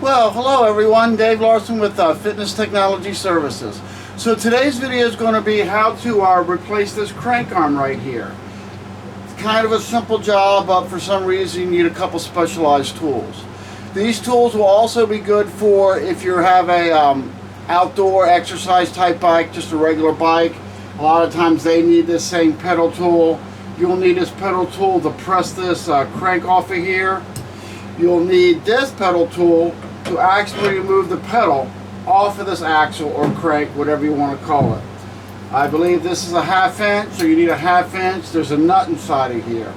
Well, hello everyone, Dave Larson with Fitness Technology Services. So today's video is going to be how to replace this crank arm right here. It's kind of a simple job, but for some reason you need a couple specialized tools. These tools will also be good for if you have a outdoor exercise type bike, just a regular bike. A lot of times they need this same pedal tool. You'll need this pedal tool to press this crank off of here. You'll need this pedal tool to actually move the pedal off of this axle or crank, whatever you want to call it. I believe this is a 1/2 inch, so you need a 1/2 inch. There's a nut inside of here.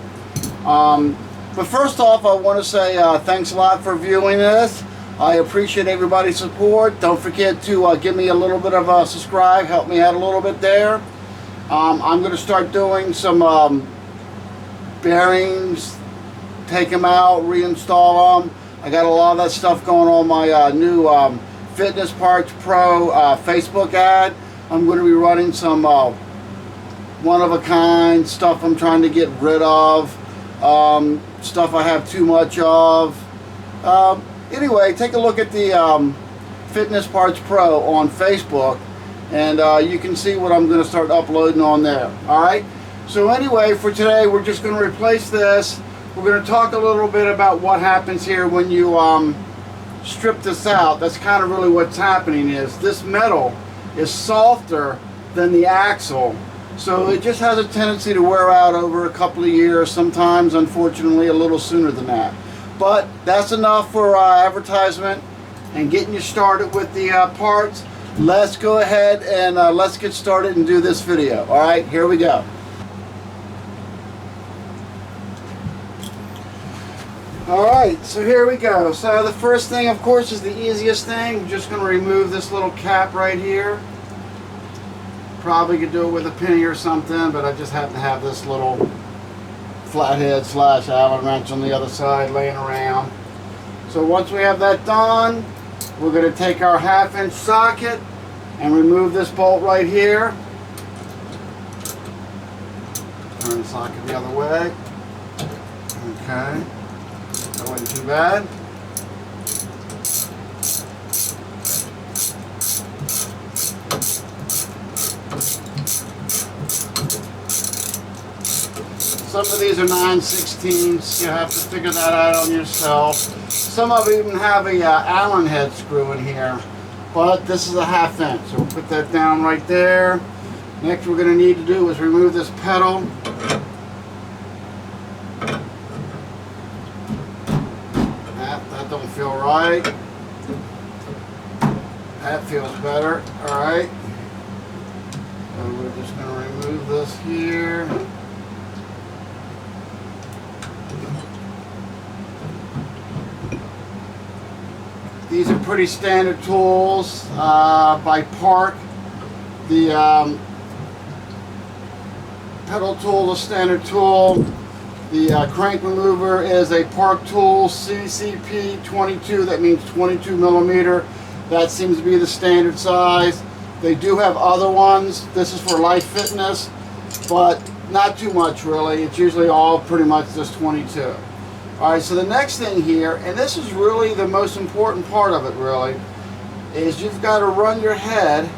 But first off, I want to say thanks a lot for viewing this. I appreciate everybody's support. Don't forget to give me a little bit of a subscribe, help me out a little bit there. I'm going to start doing some bearings, take them out, reinstall them. I got a lot of that stuff going on my new Fitness Parts Pro Facebook ad. I'm going to be running some one-of-a-kind stuff I'm trying to get rid of, stuff I have too much of. Anyway, take a look at the Fitness Parts Pro on Facebook, and you can see what I'm going to start uploading on there. Alright, so anyway, for today we're just going to replace this. We're going to talk a little bit about what happens here when you strip this out. That's kind of really what's happening. Is this metal is softer than the axle, so it just has a tendency to wear out over a couple of years, sometimes unfortunately a little sooner than that. But that's enough for advertisement and getting you started with the parts. Let's go ahead and let's get started and do this video. Alright, here we go. Alright, so here we go. So the first thing, of course, is the easiest thing. I'm just going to remove this little cap right here. Probably could do it with a penny or something, but I just happen to have this little flathead / Allen wrench on the other side laying around. So once we have that done, we're going to take our 1/2 inch socket and remove this bolt right here. Turn the socket the other way. Okay. That wasn't too bad. Some of these are 9/16ths. You have to figure that out on yourself. Some of them even have a Allen head screw in here, but this is a 1/2 inch. So we'll put that down right there. Next, we're going to need to do is remove this pedal. That don't feel right. That feels better. All right. So we're just going to remove this here. These are pretty standard tools by Park. The pedal tool is a standard tool. The crank remover is a Park tool CCP 22. That means 22 millimeter. That seems to be the standard size. They do have other ones. This is for Life Fitness, but not too much really. It's usually all pretty much just 22. Alright, so the next thing here, and this is really the most important part of it really, is you've got to run your head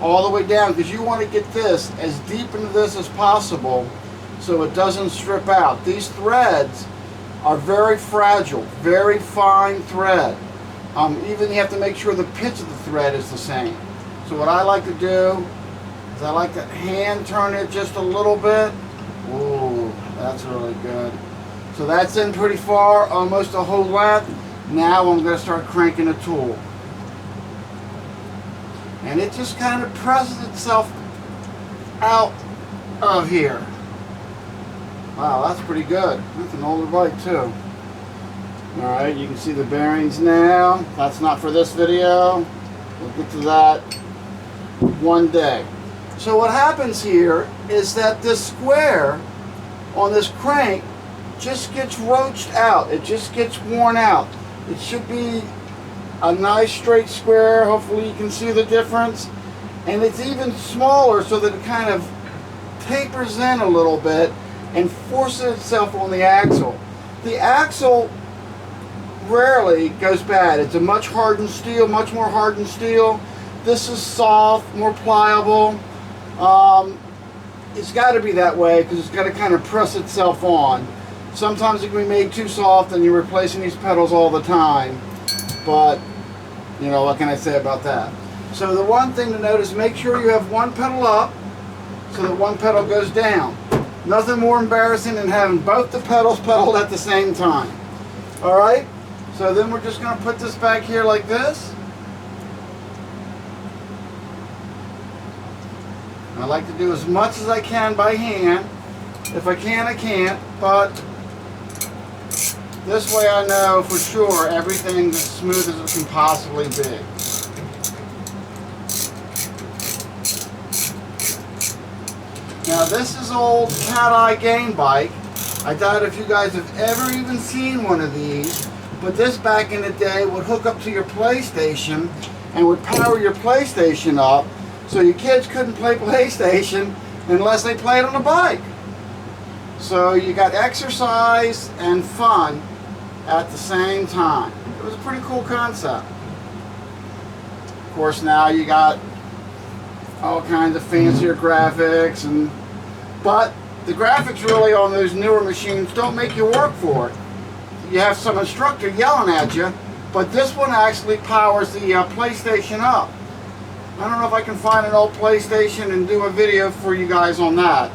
all the way down, because you want to get this as deep into this as possible so it doesn't strip out. These threads are very fragile, very fine thread. Even you have to make sure the pitch of the thread is the same. So what I like to do is I like to hand turn it just a little bit. Ooh, that's really good. So that's in pretty far, almost a whole length. Now I'm going to start cranking the tool. And it just kind of presses itself out of here. Wow, that's pretty good. That's an older bike too. Alright, you can see the bearings now. That's not for this video. We'll get to that one day. So what happens here is that this square on this crank just gets roached out. It just gets worn out. It should be a nice straight square. Hopefully you can see the difference. And it's even smaller so that it kind of tapers in a little bit and forces itself on the axle. The axle rarely goes bad. It's a much hardened steel, much more hardened steel. This is soft, more pliable. It's got to be that way because it's got to kind of press itself on. Sometimes it can be made too soft and you're replacing these pedals all the time. But, you know, what can I say about that? So the one thing to note is make sure you have one pedal up so that one pedal goes down. Nothing more embarrassing than having both the pedals pedaled at the same time. Alright, so then we're just going to put this back here like this. I like to do as much as I can by hand. If I can, I can't, but this way I know for sure everything's as smooth as it can possibly be. Now this is old Cat Eye game bike. I doubt if you guys have ever even seen one of these, but this back in the day would hook up to your PlayStation and would power your PlayStation up, so your kids couldn't play PlayStation unless they played on a bike. So you got exercise and fun at the same time. It was a pretty cool concept. Of course now you got all kinds of fancier graphics, but the graphics really on those newer machines don't make you work for it. You have some instructor yelling at you, but this one actually powers the PlayStation up. I don't know if I can find an old PlayStation and do a video for you guys on that.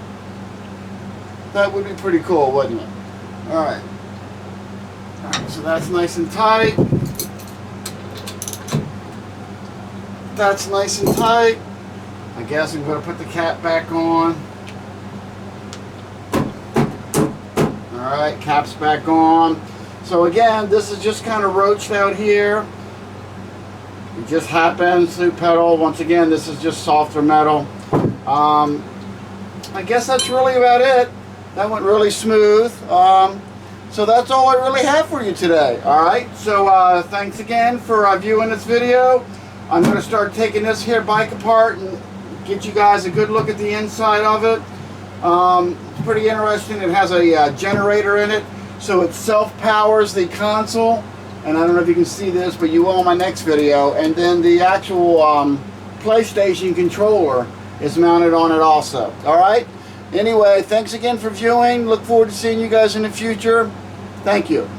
That would be pretty cool, wouldn't it? Alright. So that's nice and tight. That's nice and tight. I guess I'm going to put the cap back on. Alright, cap's back on. So again, this is just kind of roached out here. It just happens to pedal. Once again, this is just softer metal. I guess that's really about it. That went really smooth. So that's all I really have for you today. Alright, so thanks again for viewing this video. I'm going to start taking this here bike apart and get you guys a good look at the inside of it. It's pretty interesting. It has a generator in it, so it self-powers the console. And I don't know if you can see this, but you will in my next video. And then the actual PlayStation controller is mounted on it also. Alright? Anyway, thanks again for viewing. Look forward to seeing you guys in the future. Thank you.